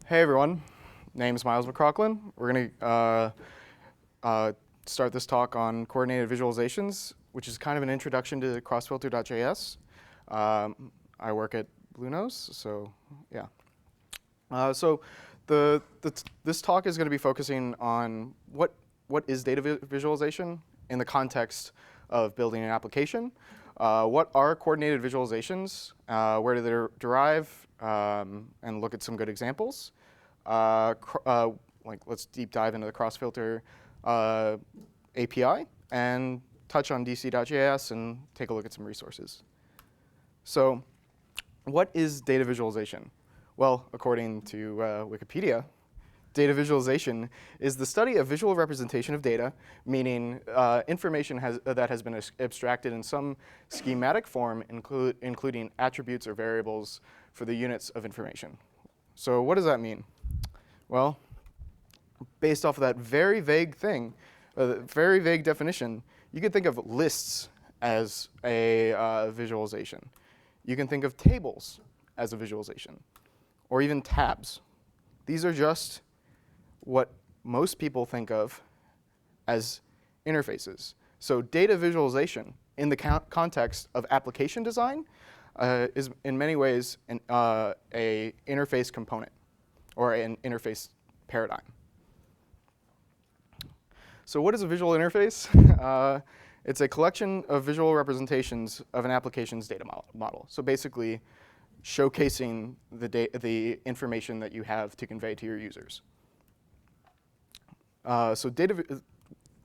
Hey everyone, name's McCrocklin. We're going to start this talk on coordinated visualizations, which is kind of an introduction to crossfilter.js. I work at Blue Nose, so yeah. This talk is going to be focusing on what is data visualization in the context of building an application. What are coordinated visualizations? Where do they derive? And look at some good examples. Let's deep dive into the crossfilter API and touch on Dcjs and take a look at some resources. So what is data visualization? Well, according to Wikipedia, data visualization is the study of visual representation of data, meaning information that has been abstracted in some schematic form, including attributes or variables for the units of information. So what does that mean? Well, based off of that very vague thing, very vague definition, you can think of lists as a visualization. You can think of tables as a visualization, or even tabs. These are just what most people think of as interfaces. So data visualization in the context of application design is in many ways a interface component or an interface paradigm. So what is a visual interface? It's a collection of visual representations of an application's data model. So basically showcasing the information that you have to convey to your users.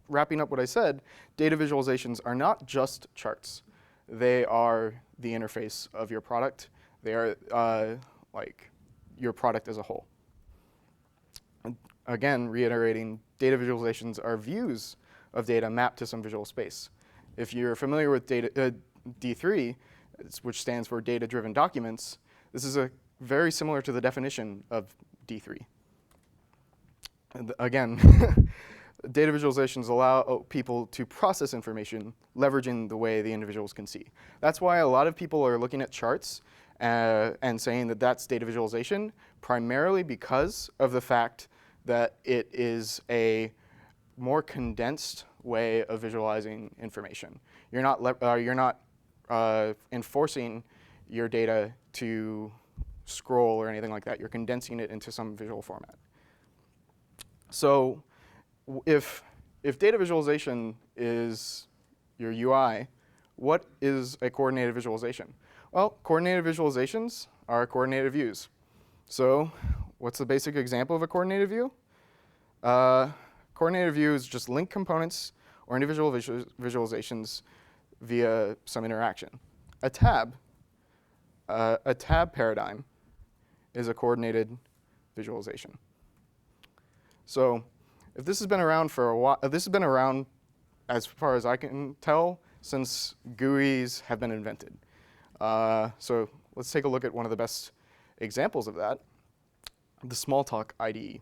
Wrapping up what I said, data visualizations are not just charts. They are the interface of your product. They are like your product as a whole. Again, reiterating, data visualizations are views of data mapped to some visual space. If you're familiar with D3, which stands for data-driven documents, this is very similar to the definition of D3. And again, data visualizations allow people to process information, leveraging the way the individuals can see. That's why a lot of people are looking at charts and saying that that's data visualization, primarily because of the fact that it is a more condensed way of visualizing information. You're not enforcing your data to scroll or anything like that. You're condensing it into some visual format. So if data visualization is your UI, what is a coordinated visualization? Well, coordinated visualizations are coordinated views. So what's the basic example of a coordinated view? Coordinated view is just link components or individual visualizations via some interaction. A tab paradigm is a coordinated visualization. So if this has been around for a while, this has been around, as far as I can tell, since GUIs have been invented. So let's take a look at one of the best examples of that, the Smalltalk IDE.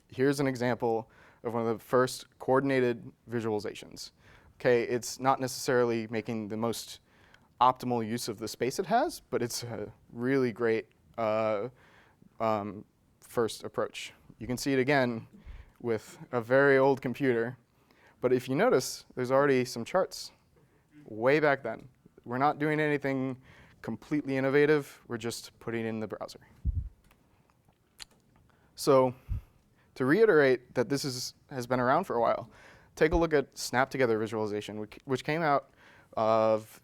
Here's an example of one of the first coordinated visualizations. Okay, it's not necessarily making the most optimal use of the space it has, but it's a really great first approach. You can see it again with a very old computer, but if you notice, there's already some charts way back then. We're not doing anything completely innovative, we're just putting it in the browser. So to reiterate that this has been around for a while, take a look at Snap Together visualization, which came out of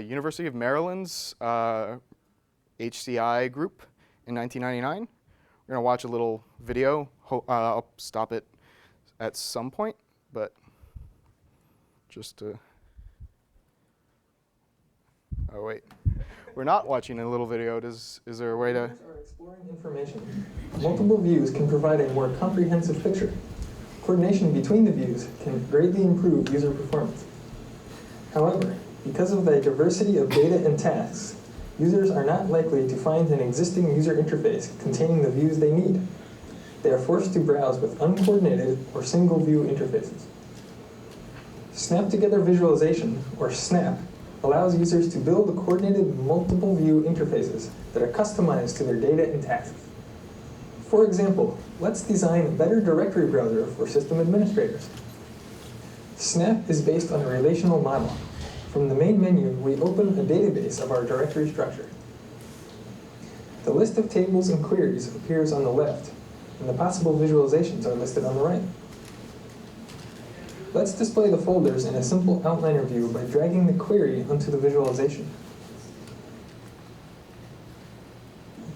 University of Maryland's HCI group in 1999. We're going to watch a little video. I'll stop it at some point, but just to... Oh, wait. We're not watching a little video. Is there a way to... Are exploring information. Multiple views can provide a more comprehensive picture. Coordination between the views can greatly improve user performance. However, because of the diversity of data and tasks, users are not likely to find an existing user interface containing the views they need. They are forced to browse with uncoordinated or single-view interfaces. Snap Together visualization, or SNAP, allows users to build coordinated multiple view interfaces that are customized to their data and tasks. For example, let's design a better directory browser for system administrators. Snap is based on a relational model. From the main menu, we open a database of our directory structure. The list of tables and queries appears on the left, and the possible visualizations are listed on the right. Let's display the folders in a simple outliner view by dragging the query onto the visualization.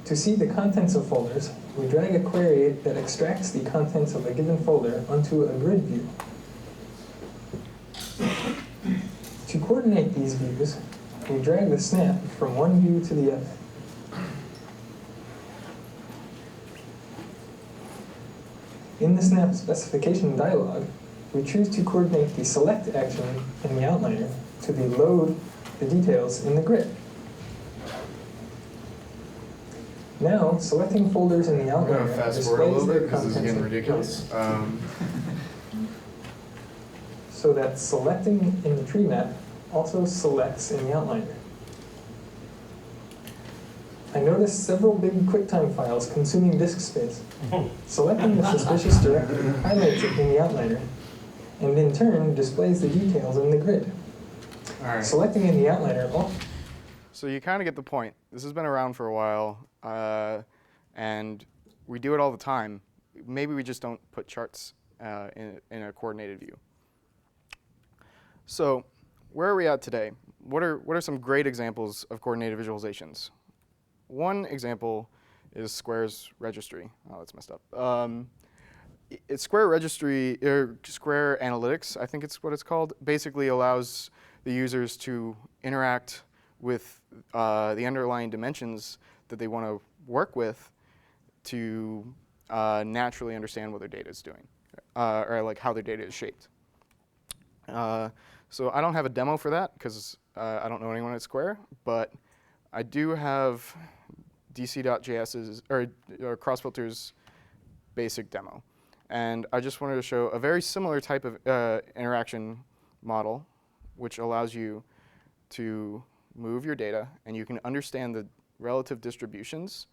To see the contents of folders, we drag a query that extracts the contents of a given folder onto a grid view. To coordinate these views, we drag the snap from one view to the other. In the snap specification dialog, we choose to coordinate the select action in the outliner to the load the details in the grid. Now, selecting folders in the I'm going outliner to fast forward a little displays bit their because this is contents getting in- ridiculous. so that selecting in the tree map also selects in the outliner. I noticed several big QuickTime files consuming disk space. Selecting the suspicious directory highlights it in the outliner, and in turn displays the details in the grid. All right. Selecting in the outliner, So you kind of get the point. This has been around for a while, and we do it all the time. Maybe we just don't put charts in a coordinated view. So where are we at today? What are some great examples of coordinated visualizations? One example is Square's registry. Oh, that's messed up. It's Square registry, or Square Analytics, I think it's what it's called, basically allows the users to interact with the underlying dimensions that they want to work with to naturally understand what their data is doing, or like how their data is shaped. So I don't have a demo for that because I don't know anyone at Square, but I do have Dcjs's or crossfilter's basic demo. And I just wanted to show a very similar type of interaction model, which allows you to move your data, and you can understand the relative distributions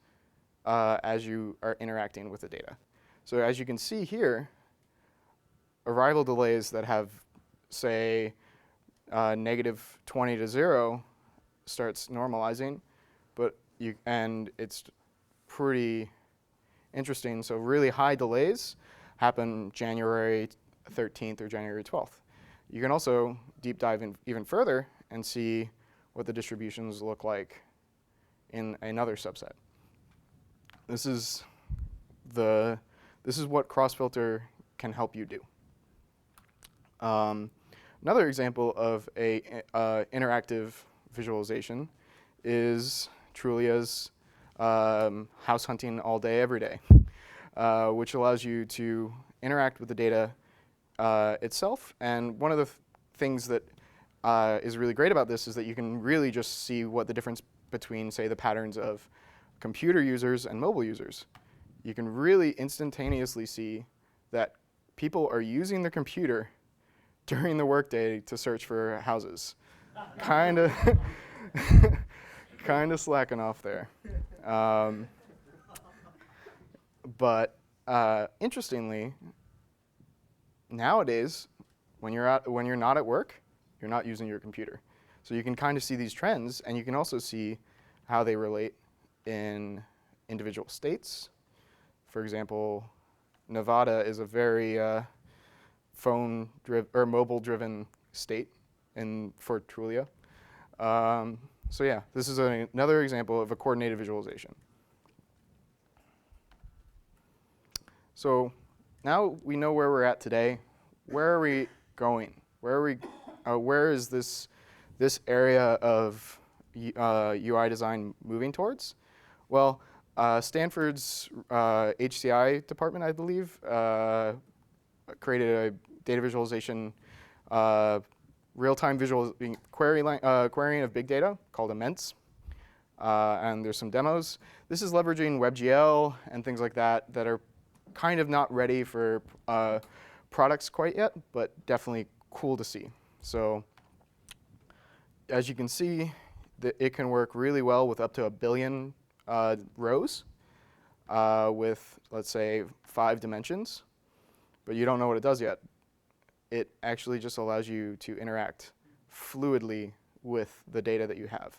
as you are interacting with the data. So as you can see here, arrival delays that have, say, -20 to 0 starts normalizing, and it's pretty interesting. So really high delays happen January 13th or January 12th. You can also deep dive in even further and see what the distributions look like in another subset. This is what crossfilter can help you do. Another example of a interactive visualization is Trulia's house hunting all day, every day, which allows you to interact with the data itself. And one of the things that is really great about this is that you can really just see what the difference between, say, the patterns of computer users and mobile users. You can really instantaneously see that people are using their computer during the workday to search for houses. Kind of slacking off there. But interestingly, nowadays, when you're not at work, you're not using your computer. So you can kind of see these trends, and you can also see how they relate in individual states. For example, Nevada is a very mobile-driven state for Trulia. So yeah, this is another example of a coordinated visualization. So now we know where we're at today. Where are we going? Where is this area of UI design moving towards? Well, Stanford's HCI department, I believe, created a data visualization real-time querying of big data called Immense. And there's some demos. This is leveraging WebGL and things like that that are kind of not ready for products quite yet, but definitely cool to see. So as you can see, it can work really well with up to 1 billion rows with, let's say, 5 dimensions. But you don't know what it does yet. It actually just allows you to interact fluidly with the data that you have.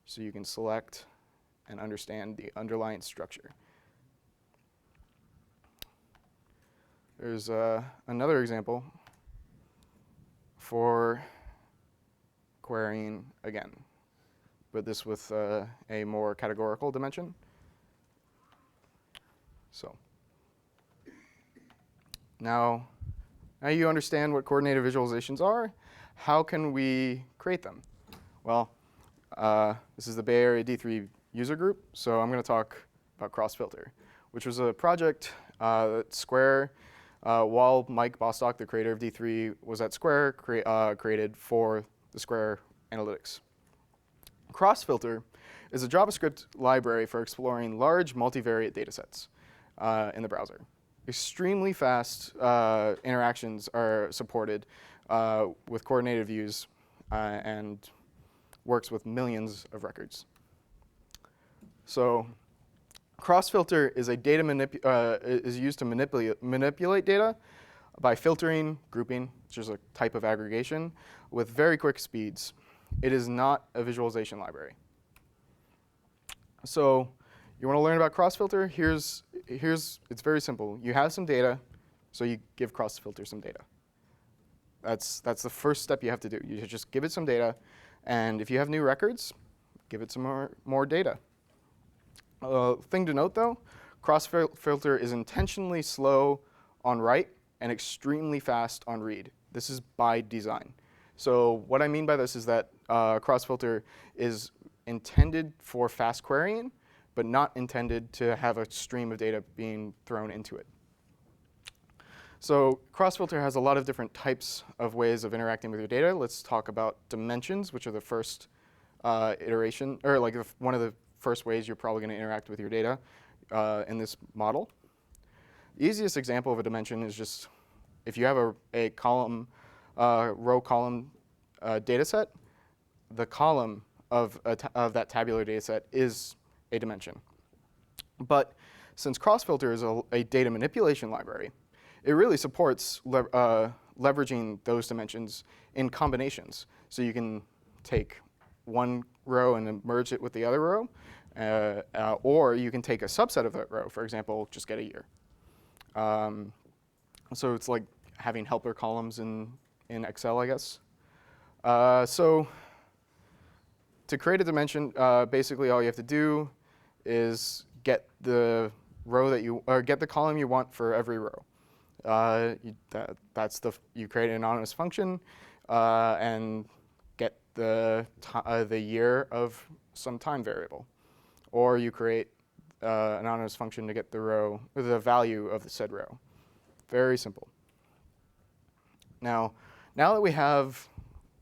So you can select and understand the underlying structure. There's another example for querying again, but this with a more categorical dimension. So now you understand what coordinated visualizations are. How can we create them? Well, this is the Bay Area D3 user group, so I'm going to talk about crossfilter, which was a project that Square, while Mike Bostock, the creator of D3, was at Square, created for the Square Analytics. Crossfilter is a JavaScript library for exploring large multivariate datasets in the browser. Extremely fast interactions are supported with coordinated views and works with millions of records. So crossfilter is is used to manipulate data by filtering, grouping, which is a type of aggregation, with very quick speeds. It is not a visualization library. So you want to learn about crossfilter? It's very simple. You have some data, so you give crossfilter some data. That's the first step you have to do. You just give it some data, and if you have new records, give it some more data. Thing to note, though, crossfilter is intentionally slow on write and extremely fast on read. This is by design. So what I mean by this is that crossfilter is intended for fast querying, but not intended to have a stream of data being thrown into it. So crossfilter has a lot of different types of ways of interacting with your data. Let's talk about dimensions, which are the first iteration, or like one of the first ways you're probably going to interact with your data in this model. The easiest example of a dimension is just if you have a column, row column data set, the column of that tabular data set is a dimension. But since crossfilter is a data manipulation library, it really supports leveraging those dimensions in combinations. So you can take one row and then merge it with the other row, or you can take a subset of that row, for example, just get a year. So it's like having helper columns in Excel, I guess. So to create a dimension, basically all you have to do is get the get the column you want for every row. You create an anonymous function and get the year of some time variable, or you create an anonymous function to get the value of the said row. Very simple. Now that we have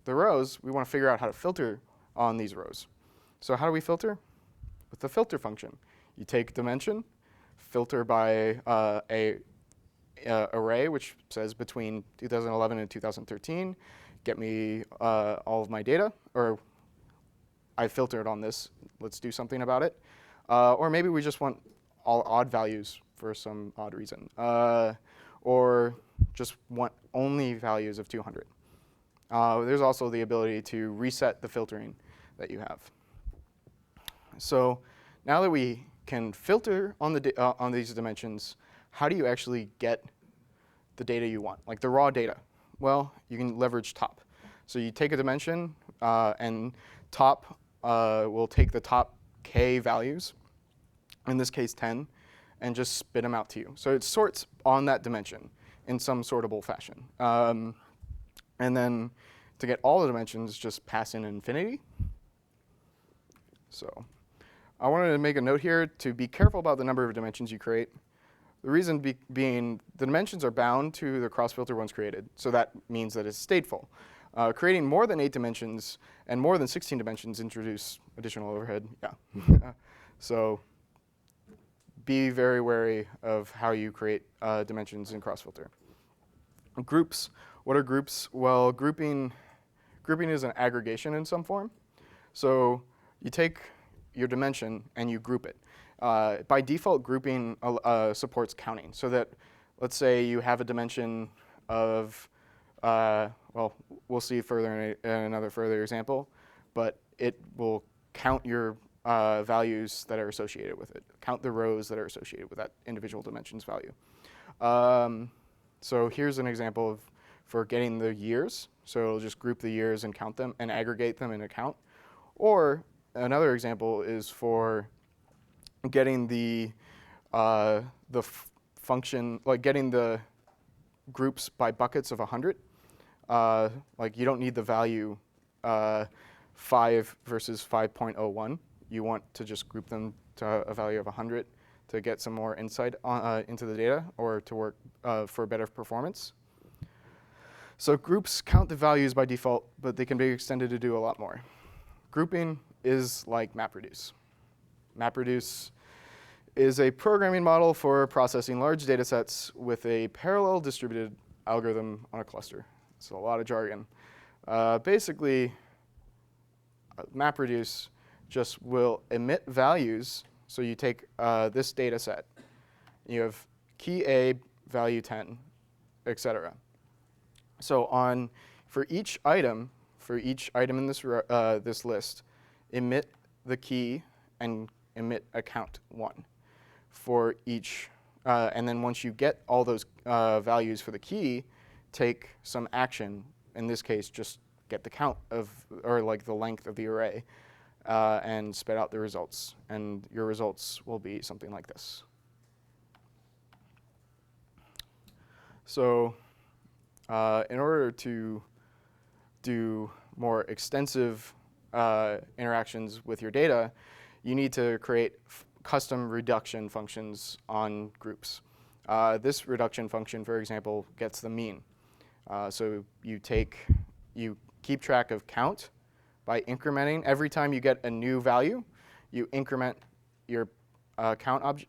the rows, we want to figure out how to filter on these rows. So how do we filter? With the filter function. You take dimension, filter by a array which says between 2011 and 2013, get me all of my data, or I filtered on this, let's do something about it. Or maybe we just want all odd values for some odd reason, or just want only values of 200. There's also the ability to reset the filtering that you have. So now that we can filter on these dimensions, how do you actually get the data you want, like the raw data? Well, you can leverage top. So you take a dimension, and top will take the top k values, in this case 10, and just spit them out to you. So it sorts on that dimension in some sortable fashion. And then to get all the dimensions, just pass in infinity. So I wanted to make a note here to be careful about the number of dimensions you create. The reason being the dimensions are bound to the crossfilter once created, so that means that it's stateful. Creating more than 8 dimensions and more than 16 dimensions introduce additional overhead. Yeah. So be very wary of how you create dimensions in crossfilter. Groups. What are groups? Well, grouping grouping is an aggregation in some form. So you take your dimension and you group it. By default, grouping supports counting, so that, let's say you have a dimension of, well, we'll see further in another further example, but it will count your values that are associated with it, count the rows that are associated with that individual dimension's value. So here's an example for getting the years. So it'll just group the years and count them and aggregate them in a count. Or another example is for getting the function, like getting the groups by buckets of 100. Like you don't need the value 5 versus 5.01. You want to just group them to a value of 100 to get some more insight into the data or to work for better performance. So groups count the values by default, but they can be extended to do a lot more. Grouping is like Mapreduce. Mapreduce is a programming model for processing large data sets with a parallel distributed algorithm on a cluster. It's a lot of jargon. Basically, Mapreduce just will emit values. So you take this data set. You have key A, value 10, et cetera. So for each item in this this list, emit the key and emit a count 1 for each. And then once you get all those values for the key, take some action. In this case, just get the count of, or like the length of the array, and spit out the results. And your results will be something like this. So in order to do more extensive interactions with your data, you need to create custom reduction functions on groups. This reduction function, for example, gets the mean. So you keep track of count by incrementing. Every time you get a new value, you increment your count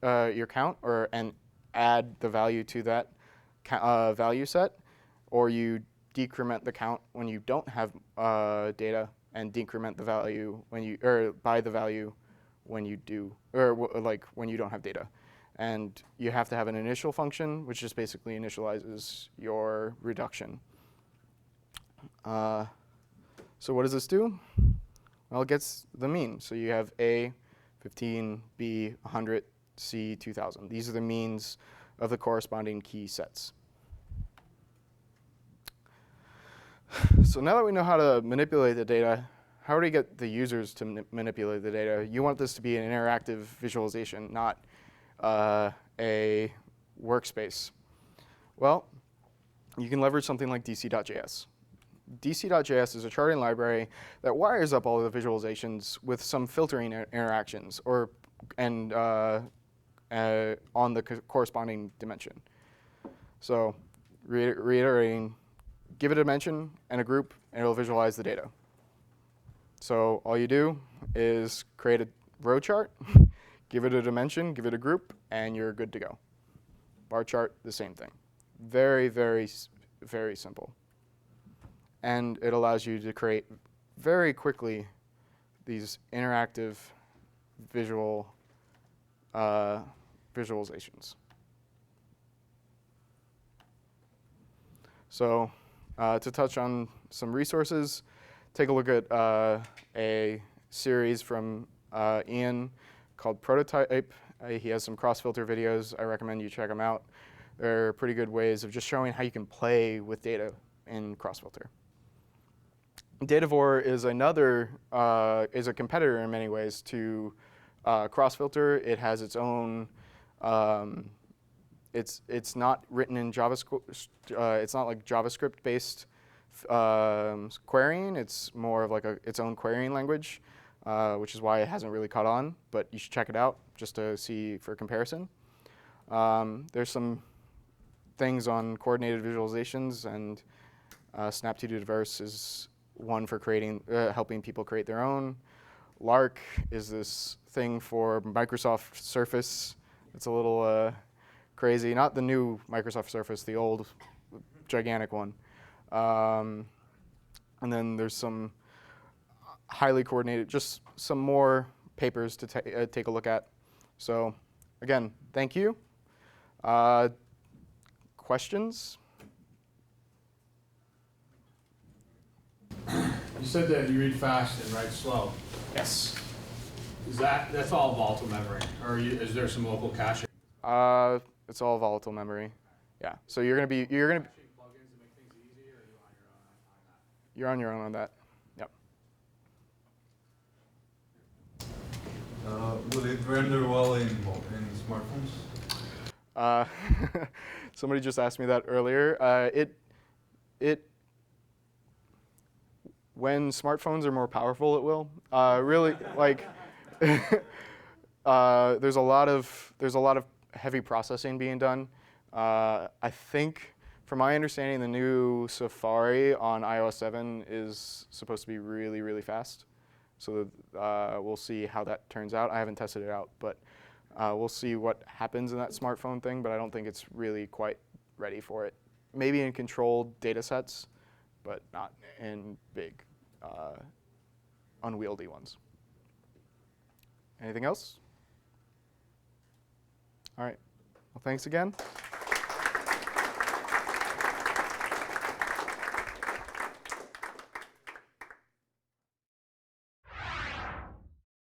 and add the value to that value set, or you decrement the count when you don't have data and decrement the value by the value when you do, or like when you don't have data. And you have to have an initial function, which just basically initializes your reduction. So what does this do? Well, it gets the mean. So you have A, 15, B, 100, C, 2000. These are the means of the corresponding key sets. So now that we know how to manipulate the data, how do we get the users to manipulate the data? You want this to be an interactive visualization, not a workspace. Well, you can leverage something like Dcjs. Dcjs is a charting library that wires up all of the visualizations with some filtering interactions on the corresponding dimension. So reiterating, give it a dimension and a group, and it'll visualize the data. So all you do is create a row chart, give it a dimension, give it a group, and you're good to go. Bar chart, the same thing. Very, very, very simple. And it allows you to create very quickly these interactive visual visualizations. So to touch on some resources, take a look at a series from Ian called Prototype. He has some cross-filter videos. I recommend you check them out. They're pretty good ways of just showing how you can play with data in cross-filter. Datavore is is a competitor in many ways to crossfilter. It has its own. It's not written in JavaScript. It's not like JavaScript-based querying. It's more of like its own querying language, which is why it hasn't really caught on. But you should check it out just to see for comparison. There's some things on coordinated visualizations, and Snap2Diverse is one for helping people create their own. Lark is this thing for Microsoft Surface. It's a little crazy. Not the new Microsoft Surface, the old gigantic one. And then there's some highly coordinated, just some more papers to take a look at. So again, thank you. Questions? You said that you read fast and write slow. Yes. That's all volatile memory, or is there some local caching? It's all volatile memory. Yeah. So you're gonna Caching plugins to make things easy, or are you on your own on that? you're on your own on that. Yep. Will it render well in smartphones? Somebody just asked me that earlier. When smartphones are more powerful, it will. Really, like, there's a lot of heavy processing being done. I think, from my understanding, the new Safari on iOS 7 is supposed to be really, really fast. So we'll see how that turns out. I haven't tested it out, but we'll see what happens in that smartphone thing. But I don't think it's really quite ready for it. Maybe in controlled data sets, but not in big, unwieldy ones. Anything else? All right. Well, thanks again.